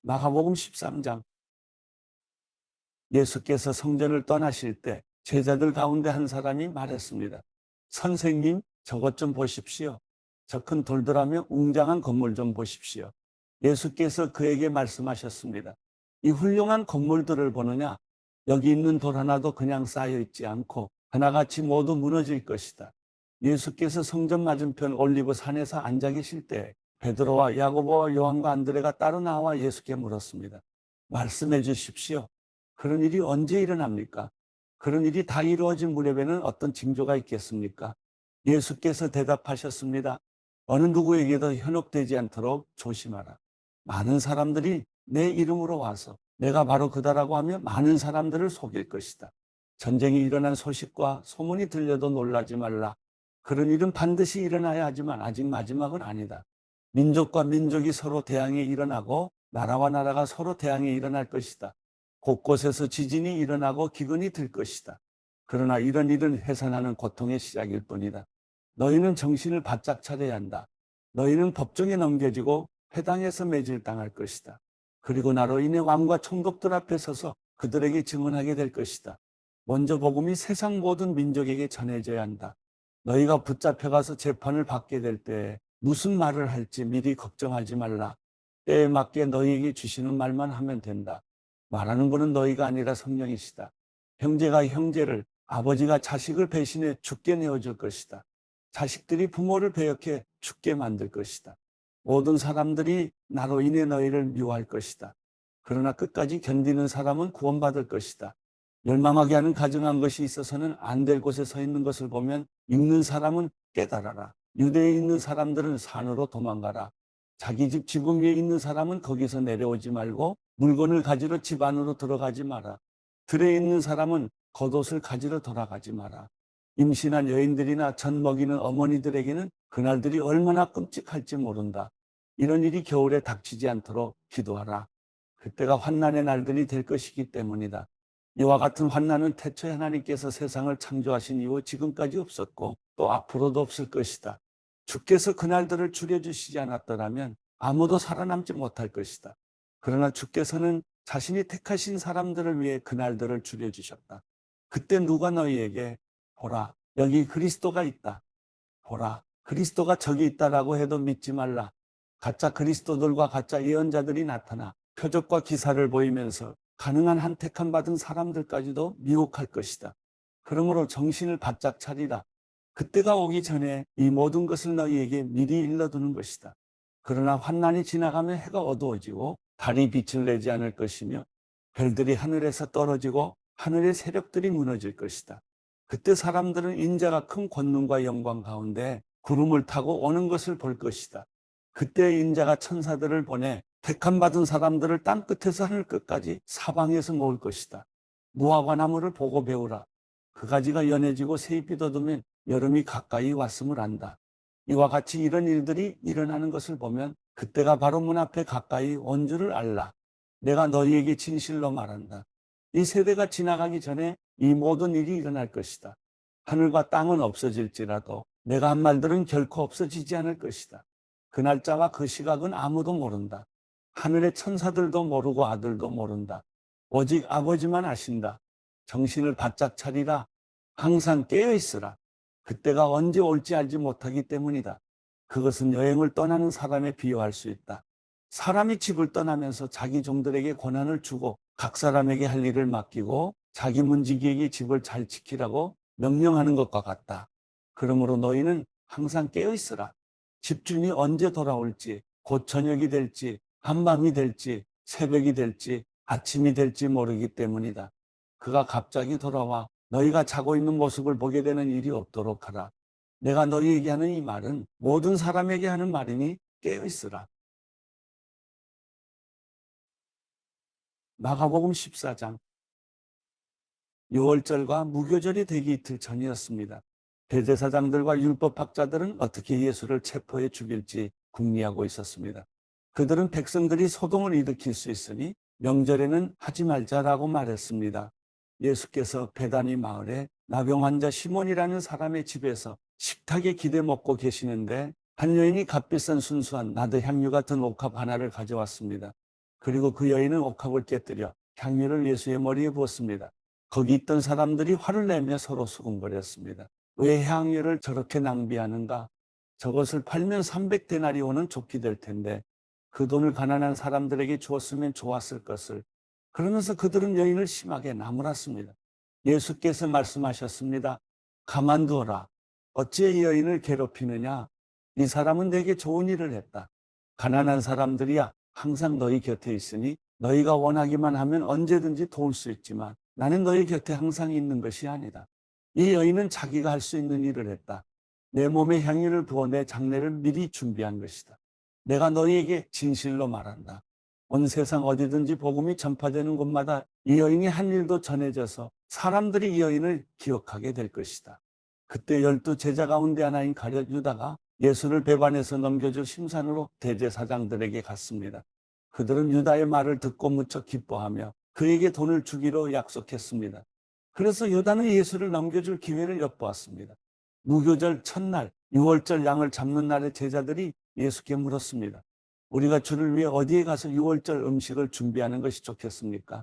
마가복음 13장. 예수께서 성전을 떠나실 때 제자들 가운데 한 사람이 말했습니다. 선생님, 저것 좀 보십시오. 저 큰 돌들하며 웅장한 건물 좀 보십시오. 예수께서 그에게 말씀하셨습니다. 이 훌륭한 건물들을 보느냐? 여기 있는 돌 하나도 그냥 쌓여 있지 않고 하나같이 모두 무너질 것이다. 예수께서 성전 맞은편 올리브 산에서 앉아 계실 때 베드로와 야고보와 요한과 안드레가 따로 나와 예수께 물었습니다. 말씀해 주십시오. 그런 일이 언제 일어납니까? 그런 일이 다 이루어진 무렵에는 어떤 징조가 있겠습니까? 예수께서 대답하셨습니다. 어느 누구에게도 현혹되지 않도록 조심하라. 많은 사람들이 내 이름으로 와서 내가 바로 그다라고 하며 많은 사람들을 속일 것이다. 전쟁이 일어난 소식과 소문이 들려도 놀라지 말라. 그런 일은 반드시 일어나야 하지만 아직 마지막은 아니다. 민족과 민족이 서로 대항에 일어나고 나라와 나라가 서로 대항에 일어날 것이다. 곳곳에서 지진이 일어나고 기근이 들 것이다. 그러나 이런 일은 해산하는 고통의 시작일 뿐이다. 너희는 정신을 바짝 차려야 한다. 너희는 법정에 넘겨지고 회당에서 매질당할 것이다. 그리고 나로 인해 왕과 총독들 앞에 서서 그들에게 증언하게 될 것이다. 먼저 복음이 세상 모든 민족에게 전해져야 한다. 너희가 붙잡혀가서 재판을 받게 될 때 무슨 말을 할지 미리 걱정하지 말라. 때에 맞게 너희에게 주시는 말만 하면 된다. 말하는 것은 너희가 아니라 성령이시다. 형제가 형제를, 아버지가 자식을 배신해 죽게 내어줄 것이다. 자식들이 부모를 배역해 죽게 만들 것이다. 모든 사람들이 나로 인해 너희를 미워할 것이다. 그러나 끝까지 견디는 사람은 구원받을 것이다. 멸망하게 하는 가증한 것이 있어서는 안 될 곳에 서 있는 것을 보면 읽는 사람은 깨달아라. 유대에 있는 사람들은 산으로 도망가라. 자기 집 지붕 위에 있는 사람은 거기서 내려오지 말고 물건을 가지러 집 안으로 들어가지 마라. 들에 있는 사람은 겉옷을 가지러 돌아가지 마라. 임신한 여인들이나 젖 먹이는 어머니들에게는 그날들이 얼마나 끔찍할지 모른다. 이런 일이 겨울에 닥치지 않도록 기도하라. 그때가 환난의 날들이 될 것이기 때문이다. 이와 같은 환난은 태초에 하나님께서 세상을 창조하신 이후 지금까지 없었고 또 앞으로도 없을 것이다. 주께서 그날들을 줄여주시지 않았더라면 아무도 살아남지 못할 것이다. 그러나 주께서는 자신이 택하신 사람들을 위해 그날들을 줄여주셨다. 그때 누가 너희에게 보라, 여기 그리스도가 있다. 보라, 그리스도가 저기 있다라고 해도 믿지 말라. 가짜 그리스도들과 가짜 예언자들이 나타나 표적과 기사를 보이면서 가능한 한 택함 받은 사람들까지도 미혹할 것이다. 그러므로 정신을 바짝 차리라. 그때가 오기 전에 이 모든 것을 너희에게 미리 일러두는 것이다. 그러나 환난이 지나가면 해가 어두워지고 달이 빛을 내지 않을 것이며 별들이 하늘에서 떨어지고 하늘의 세력들이 무너질 것이다. 그때 사람들은 인자가 큰 권능과 영광 가운데 구름을 타고 오는 것을 볼 것이다. 그때 인자가 천사들을 보내 택함 받은 사람들을 땅 끝에서 하늘 끝까지 사방에서 모을 것이다. 무화과 나무를 보고 배우라. 그 가지가 연해지고 새잎이 돋으면 여름이 가까이 왔음을 안다. 이와 같이 이런 일들이 일어나는 것을 보면 그때가 바로 문 앞에 가까이 온 줄을 알라. 내가 너희에게 진실로 말한다. 이 세대가 지나가기 전에 이 모든 일이 일어날 것이다. 하늘과 땅은 없어질지라도 내가 한 말들은 결코 없어지지 않을 것이다. 그 날짜와 그 시각은 아무도 모른다. 하늘의 천사들도 모르고 아들도 모른다. 오직 아버지만 아신다. 정신을 바짝 차리라. 항상 깨어 있으라. 그때가 언제 올지 알지 못하기 때문이다. 그것은 여행을 떠나는 사람에 비유할 수 있다. 사람이 집을 떠나면서 자기 종들에게 권한을 주고 각 사람에게 할 일을 맡기고 자기 문지기에게 집을 잘 지키라고 명령하는 것과 같다. 그러므로 너희는 항상 깨어 있으라. 집주인이 언제 돌아올지, 곧 저녁이 될지, 한밤이 될지, 새벽이 될지, 아침이 될지 모르기 때문이다. 그가 갑자기 돌아와 너희가 자고 있는 모습을 보게 되는 일이 없도록 하라. 내가 너희에게 하는 이 말은 모든 사람에게 하는 말이니 깨어 있으라. 마가복음 14장. 유월절과 무교절이 되기 이틀 전이었습니다. 대제사장들과 율법학자들은 어떻게 예수를 체포해 죽일지 궁리하고 있었습니다. 그들은 백성들이 소동을 일으킬 수 있으니 명절에는 하지 말자라고 말했습니다. 예수께서 베다니 마을에 나병 환자 시몬이라는 사람의 집에서 식탁에 기대 먹고 계시는데 한 여인이 값비싼 순수한 나드 향유 같은 옥합 하나를 가져왔습니다. 그리고 그 여인은 옥합을 깨뜨려 향유를 예수의 머리에 부었습니다. 거기 있던 사람들이 화를 내며 서로 수군거렸습니다. 왜 향유를 저렇게 낭비하는가? 저것을 팔면 300데나리온은 좋게 될 텐데 그 돈을 가난한 사람들에게 주었으면 좋았을 것을. 그러면서 그들은 여인을 심하게 나무랐습니다. 예수께서 말씀하셨습니다. 가만두어라. 어찌 이 여인을 괴롭히느냐? 이 사람은 내게 좋은 일을 했다. 가난한 사람들이야 항상 너희 곁에 있으니 너희가 원하기만 하면 언제든지 도울 수 있지만 나는 너희 곁에 항상 있는 것이 아니다. 이 여인은 자기가 할 수 있는 일을 했다. 내 몸에 향유를 부어 내 장례를 미리 준비한 것이다. 내가 너희에게 진실로 말한다. 온 세상 어디든지 복음이 전파되는 곳마다 이 여인이 한 일도 전해져서 사람들이 이 여인을 기억하게 될 것이다. 그때 12 제자 가운데 하나인 가룟 유다가 예수를 배반해서 넘겨줄 심산으로 대제사장들에게 갔습니다. 그들은 유다의 말을 듣고 무척 기뻐하며 그에게 돈을 주기로 약속했습니다. 그래서 유다는 예수를 넘겨줄 기회를 엿보았습니다. 무교절 첫날 6월절 양을 잡는 날에 제자들이 예수께 물었습니다. 우리가 주를 위해 어디에 가서 6월절 음식을 준비하는 것이 좋겠습니까?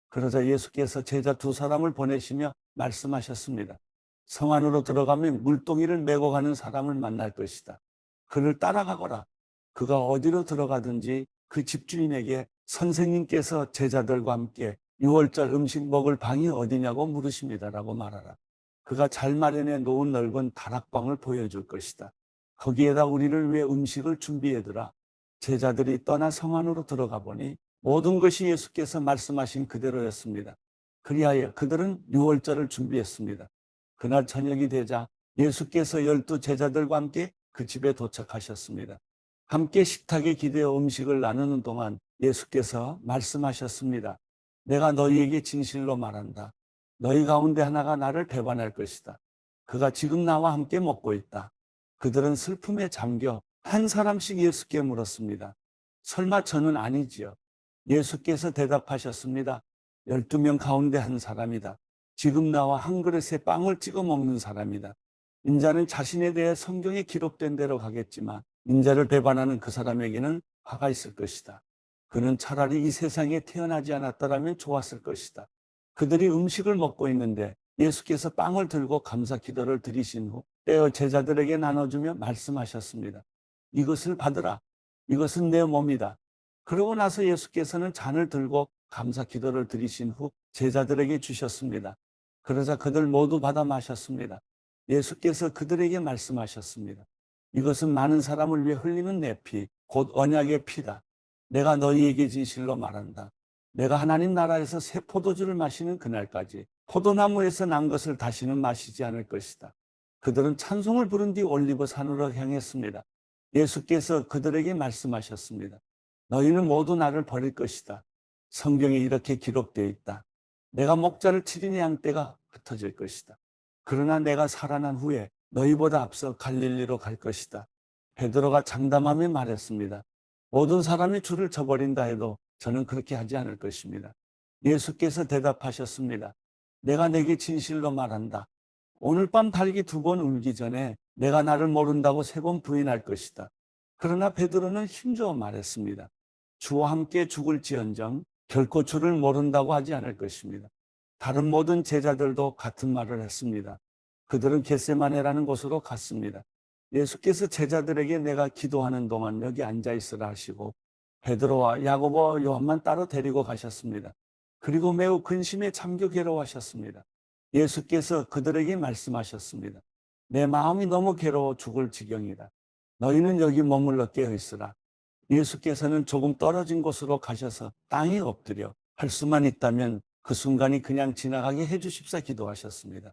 그러자 예수께서 제자 2 사람을 보내시며 말씀하셨습니다. 성 안으로 들어가면 물동이를 메고 가는 사람을 만날 것이다. 그를 따라가거라. 그가 어디로 들어가든지 그 집주인에게 선생님께서 제자들과 함께 6월절 음식 먹을 방이 어디냐고 물으십니다라고 말하라. 그가 잘 마련해 놓은 넓은 다락방을 보여줄 것이다. 거기에다 우리를 위해 음식을 준비해두라. 제자들이 떠나 성 안으로 들어가 보니 모든 것이 예수께서 말씀하신 그대로였습니다. 그리하여 그들은 6월절을 준비했습니다. 그날 저녁이 되자 예수께서 12 제자들과 함께 그 집에 도착하셨습니다. 함께 식탁에 기대어 음식을 나누는 동안 예수께서 말씀하셨습니다. 내가 너희에게 진실로 말한다. 너희 가운데 하나가 나를 배반할 것이다. 그가 지금 나와 함께 먹고 있다. 그들은 슬픔에 잠겨 한 사람씩 예수께 물었습니다. 설마 저는 아니지요? 예수께서 대답하셨습니다. 12명 가운데 한 사람이다. 지금 나와 한 그릇에 빵을 찍어 먹는 사람이다. 인자는 자신에 대해 성경에 기록된 대로 가겠지만 인자를 배반하는 그 사람에게는 화가 있을 것이다. 그는 차라리 이 세상에 태어나지 않았더라면 좋았을 것이다. 그들이 음식을 먹고 있는데 예수께서 빵을 들고 감사 기도를 드리신 후 떼어 제자들에게 나눠주며 말씀하셨습니다. 이것을 받으라. 이것은 내 몸이다. 그러고 나서 예수께서는 잔을 들고 감사 기도를 드리신 후 제자들에게 주셨습니다. 그러자 그들 모두 받아 마셨습니다. 예수께서 그들에게 말씀하셨습니다. 이것은 많은 사람을 위해 흘리는 내 피, 곧 언약의 피다. 내가 너희에게 진실로 말한다. 내가 하나님 나라에서 새 포도주를 마시는 그날까지 포도나무에서 난 것을 다시는 마시지 않을 것이다. 그들은 찬송을 부른 뒤 올리브 산으로 향했습니다. 예수께서 그들에게 말씀하셨습니다. 너희는 모두 나를 버릴 것이다. 성경에 이렇게 기록되어 있다. 내가 목자를 치린 양떼가 흩어질 것이다. 그러나 내가 살아난 후에 너희보다 앞서 갈릴리로 갈 것이다. 베드로가 장담하며 말했습니다. 모든 사람이 주를 저버린다 해도 저는 그렇게 하지 않을 것입니다. 예수께서 대답하셨습니다. 내가 내게 진실로 말한다. 오늘 밤 닭이 2번 울기 전에 내가 나를 모른다고 3번 부인할 것이다. 그러나 베드로는 힘주어 말했습니다. 주와 함께 죽을지언정 결코 주를 모른다고 하지 않을 것입니다. 다른 모든 제자들도 같은 말을 했습니다. 그들은 겟세마네라는 곳으로 갔습니다. 예수께서 제자들에게 내가 기도하는 동안 여기 앉아 있으라 하시고 베드로와 야고보와 요한만 따로 데리고 가셨습니다. 그리고 매우 근심에 잠겨 괴로워하셨습니다. 예수께서 그들에게 말씀하셨습니다. 내 마음이 너무 괴로워 죽을 지경이다. 너희는 여기 머물러 깨어 있으라. 예수께서는 조금 떨어진 곳으로 가셔서 땅에 엎드려 할 수만 있다면 그 순간이 그냥 지나가게 해주십사 기도하셨습니다.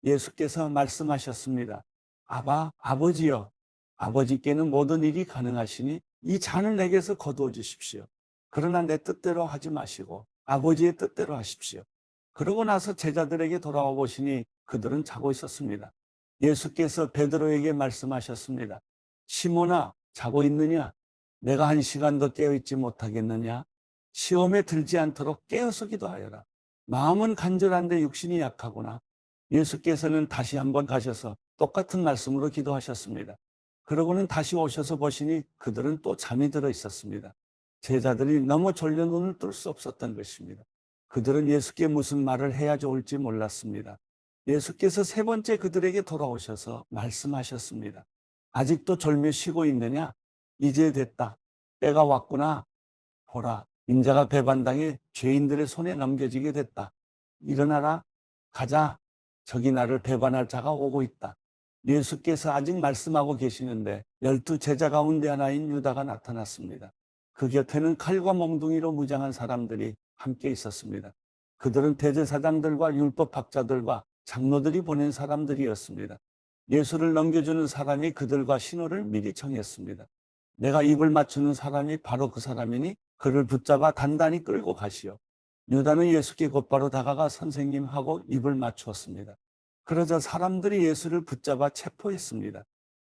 예수께서 말씀하셨습니다. 아버지여, 아버지께는 모든 일이 가능하시니 이 잔을 내게서 거두어 주십시오. 그러나 내 뜻대로 하지 마시고 아버지의 뜻대로 하십시오. 그러고 나서 제자들에게 돌아와 보시니 그들은 자고 있었습니다. 예수께서 베드로에게 말씀하셨습니다. 시몬아, 자고 있느냐? 내가 1시간도 깨어있지 못하겠느냐? 시험에 들지 않도록 깨어서 기도하여라. 마음은 간절한데 육신이 약하구나. 예수께서는 다시 한번 가셔서 똑같은 말씀으로 기도하셨습니다. 그러고는 다시 오셔서 보시니 그들은 또 잠이 들어 있었습니다. 제자들이 너무 졸려 눈을 뜰 수 없었던 것입니다. 그들은 예수께 무슨 말을 해야 좋을지 몰랐습니다. 예수께서 세 번째 그들에게 돌아오셔서 말씀하셨습니다. 아직도 졸며 쉬고 있느냐? 이제 됐다. 때가 왔구나. 보라, 인자가 배반당해 죄인들의 손에 넘겨지게 됐다. 일어나라, 가자. 저기 나를 배반할 자가 오고 있다. 예수께서 아직 말씀하고 계시는데 12 제자 가운데 하나인 유다가 나타났습니다. 그 곁에는 칼과 몽둥이로 무장한 사람들이 함께 있었습니다. 그들은 대제사장들과 율법학자들과 장로들이 보낸 사람들이었습니다. 예수를 넘겨주는 사람이 그들과 신호를 미리 정했습니다. 내가 입을 맞추는 사람이 바로 그 사람이니 그를 붙잡아 단단히 끌고 가시오. 유다는 예수께 곧바로 다가가 선생님하고 입을 맞추었습니다. 그러자 사람들이 예수를 붙잡아 체포했습니다.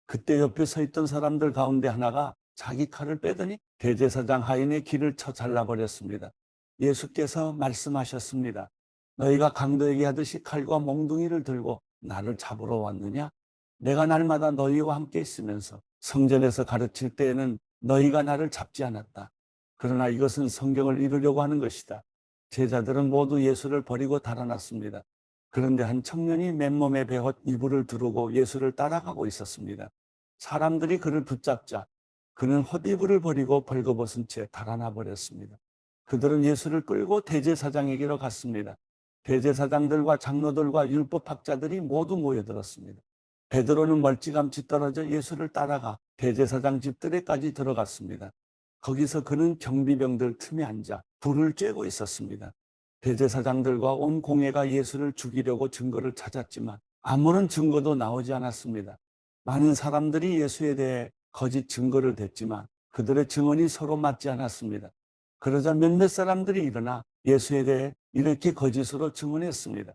그때 옆에 서 있던 사람들 가운데 하나가 자기 칼을 빼더니 대제사장 하인의 귀를 쳐 잘라버렸습니다. 예수께서 말씀하셨습니다. 너희가 강도에게 하듯이 칼과 몽둥이를 들고 나를 잡으러 왔느냐? 내가 날마다 너희와 함께 있으면서 성전에서 가르칠 때에는 너희가 나를 잡지 않았다. 그러나 이것은 성경을 이루려고 하는 것이다. 제자들은 모두 예수를 버리고 달아났습니다. 그런데 한 청년이 맨몸에 베옷 이불을 두르고 예수를 따라가고 있었습니다. 사람들이 그를 붙잡자 그는 헛이불을 버리고 벌거벗은 채 달아나 버렸습니다. 그들은 예수를 끌고 대제사장에게로 갔습니다. 대제사장들과 장로들과 율법학자들이 모두 모여들었습니다. 베드로는 멀찌감치 떨어져 예수를 따라가 대제사장 집들에까지 들어갔습니다. 거기서 그는 경비병들 틈에 앉아 불을 쬐고 있었습니다. 대제사장들과 온 공회가 예수를 죽이려고 증거를 찾았지만 아무런 증거도 나오지 않았습니다. 많은 사람들이 예수에 대해 거짓 증거를 댔지만 그들의 증언이 서로 맞지 않았습니다. 그러자 몇몇 사람들이 일어나 예수에 대해 이렇게 거짓으로 증언했습니다.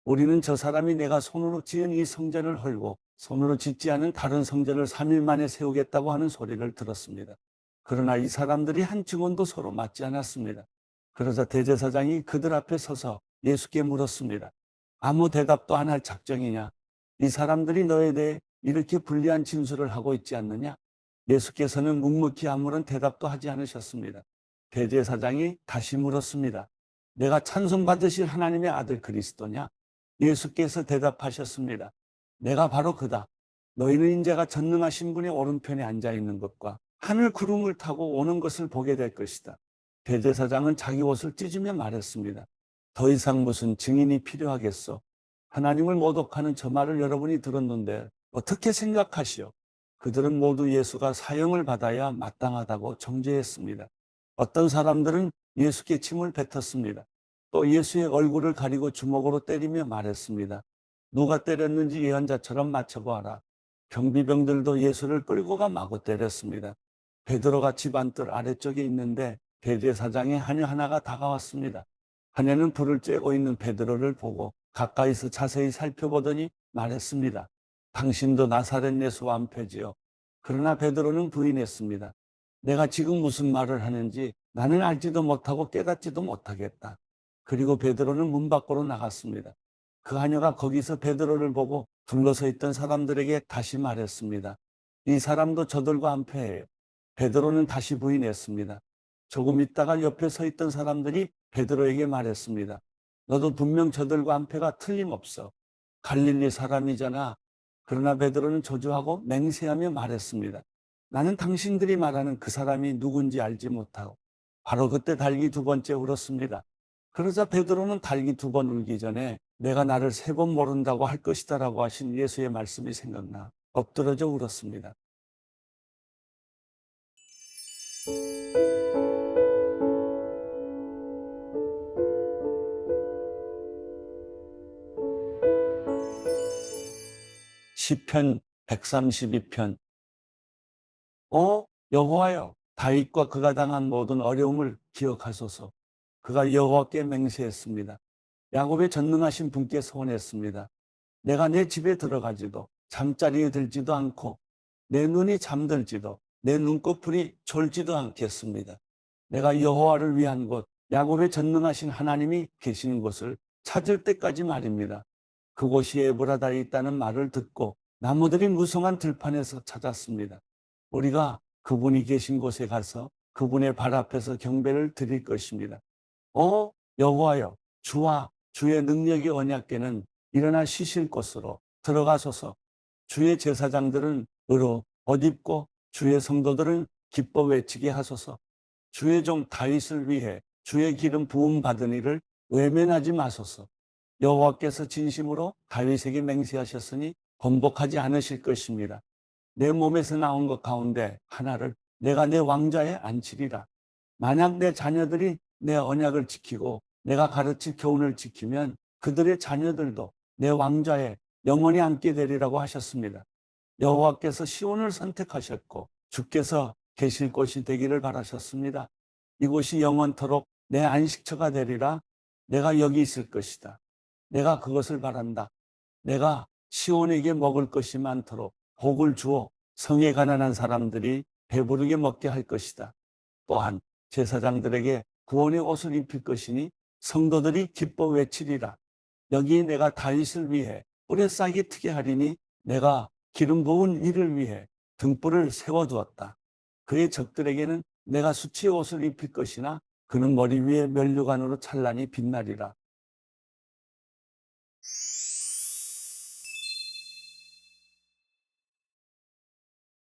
우리는 저 사람이 내가 손으로 지은 이 성전을 헐고 손으로 짓지 않은 다른 성전을 3일 만에 세우겠다고 하는 소리를 들었습니다. 그러나 이 사람들이 한 증언도 서로 맞지 않았습니다. 그러자 대제사장이 그들 앞에 서서 예수께 물었습니다. 아무 대답도 안 할 작정이냐? 이 사람들이 너에 대해 이렇게 불리한 진술을 하고 있지 않느냐? 예수께서는 묵묵히 아무런 대답도 하지 않으셨습니다. 대제사장이 다시 물었습니다. 내가 찬송받으실 하나님의 아들 그리스도냐? 예수께서 대답하셨습니다. 내가 바로 그다. 너희는 인자가 전능하신 분의 오른편에 앉아 있는 것과 하늘 구름을 타고 오는 것을 보게 될 것이다. 대제사장은 자기 옷을 찢으며 말했습니다. 더 이상 무슨 증인이 필요하겠소? 하나님을 모독하는 저 말을 여러분이 들었는데 어떻게 생각하시오? 그들은 모두 예수가 사형을 받아야 마땅하다고 정죄했습니다. 어떤 사람들은 예수께 침을 뱉었습니다. 또 예수의 얼굴을 가리고 주먹으로 때리며 말했습니다. 누가 때렸는지 예언자처럼 맞춰보아라. 경비병들도 예수를 끌고 가 마구 때렸습니다. 베드로가 집 안뜰 아래쪽에 있는데 대제사장의 하녀 하나가 다가왔습니다. 하녀는 불을 쬐고 있는 베드로를 보고 가까이서 자세히 살펴보더니 말했습니다. 당신도 나사렛 예수 완패지요. 그러나 베드로는 부인했습니다. 내가 지금 무슨 말을 하는지 나는 알지도 못하고 깨닫지도 못하겠다. 그리고 베드로는 문 밖으로 나갔습니다. 그 하녀가 거기서 베드로를 보고 둘러서 있던 사람들에게 다시 말했습니다. 이 사람도 저들과 한패예요. 베드로는 다시 부인했습니다. 조금 있다가 옆에 서 있던 사람들이 베드로에게 말했습니다. 너도 분명 저들과 한패가 틀림없어. 갈릴리 사람이잖아. 그러나 베드로는 저주하고 맹세하며 말했습니다. 나는 당신들이 말하는 그 사람이 누군지 알지 못하고 바로 그때 달기 2번째 울었습니다. 그러자 베드로는 달기 2번 울기 전에 내가 나를 3번 모른다고 할 것이다 라고 하신 예수의 말씀이 생각나 엎드러져 울었습니다. 시편 132편. 여호와여, 다윗과 그가 당한 모든 어려움을 기억하소서. 그가 여호와께 맹세했습니다. 야곱의 전능하신 분께 소원했습니다. 내가 내 집에 들어가지도 잠자리에 들지도 않고 내 눈이 잠들지도 내 눈꺼풀이 졸지도 않겠습니다. 내가 여호와를 위한 곳, 야곱의 전능하신 하나님이 계시는 곳을 찾을 때까지 말입니다. 그곳이 에브라다에 있다는 말을 듣고 나무들이 무성한 들판에서 찾았습니다. 우리가 그분이 계신 곳에 가서 그분의 발 앞에서 경배를 드릴 것입니다. 여호와여, 주와 주의 능력이 언약궤는 일어나 쉬실 곳으로 들어가소서. 주의 제사장들은 의로 옷 입고 주의 성도들은 기뻐 외치게 하소서. 주의 종 다윗을 위해 주의 기름 부음 받은 이를 외면하지 마소서. 여호와께서 진심으로 다윗에게 맹세하셨으니 번복하지 않으실 것입니다. 내 몸에서 나온 것 가운데 하나를 내가 내 왕좌에 앉히리라. 만약 내 자녀들이 내 언약을 지키고 내가 가르칠 교훈을 지키면 그들의 자녀들도 내 왕좌에 영원히 앉게 되리라고 하셨습니다. 여호와께서 시온을 선택하셨고 주께서 계실 곳이 되기를 바라셨습니다. 이곳이 영원토록 내 안식처가 되리라. 내가 여기 있을 것이다. 내가 그것을 바란다. 내가 시온에게 먹을 것이 많도록 복을 주어 성에 가난한 사람들이 배부르게 먹게 할 것이다. 또한 제사장들에게 구원의 옷을 입힐 것이니 성도들이 기뻐 외치리라. 여기 내가 다윗을 위해 뿔에 싹이 트게 하리니 내가 기름 부은 이를 위해 등불을 세워두었다. 그의 적들에게는 내가 수치의 옷을 입힐 것이나 그는 머리 위에 면류관으로 찬란히 빛나리라.